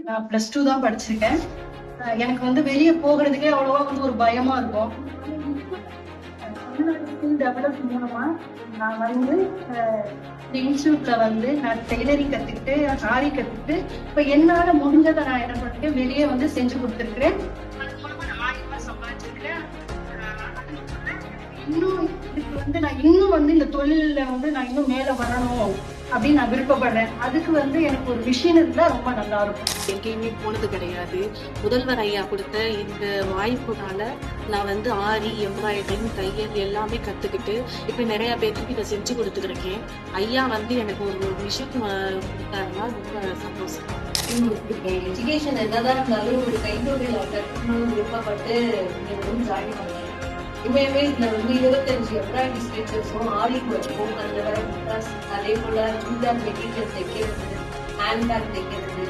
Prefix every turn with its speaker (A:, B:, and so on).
A: நான் +2 தான் படிச்சிருக்கேன். எனக்கு வெளிய போகுறதுக்கே அவ்வளவா ஒரு பயமா இருக்கும். தமிழ்நாடு ஸ்கில் டெவலப் மூலமா நான் இன்ஸ்டியூட்ல நான் டெய்லரிங் கத்துக்கிட்டு, ஆரி கத்துக்கிட்டு, இப்ப என்னால முடிஞ்சதை நான் என்ன பண்ணிருக்கேன், வெளியே செஞ்சு கொடுத்துருக்கிறேன். அது மூலமா நான் 1000 ரூபாய் சம்பாதிச்சிருக்கிறேன். இன்னும் இதுக்கு நான் இன்னும் இந்த தொழில்ல நான் இன்னும் மேல வரணும் அப்படின்னு நான் விருப்பப்படுறேன். அதுக்கு எனக்கு ஒரு மிஷின் இருந்தா ரொம்ப நல்லா இருக்கும்.
B: எங்கேயுமே போனது கிடையாது. முதல்வர் ஐயா கொடுத்த இந்த வாய்ப்புனால நான் ஆரி, எம்ப்ராய்டரிங், தையல் எல்லாமே கத்துக்கிட்டு இப்ப நிறைய பேருக்கு இதை செஞ்சு கொடுத்துருக்கேன். ஐயா எனக்கு ஒரு மிஷின் கொடுத்தாருன்னா ரொம்ப சந்தோஷம்.
C: எஜுகேஷன் என்னதான் இருந்தாலும் ஒரு கைத்தொழில் கற்றுக்கணும்னு விருப்பப்பட்டு ஜாயின் பண்ணேன். இனிமே இதுல 25 எம்ப்ராய்டரி ஸ்டிச்சஸும் ஆரி ஒர்க்கும் அதுல வர முட்டாஸ், அதே போல சுடிதார் மெட்டீரியல் தைக்கிறது, ஹேண்ட் பேக் தைக்கிறது,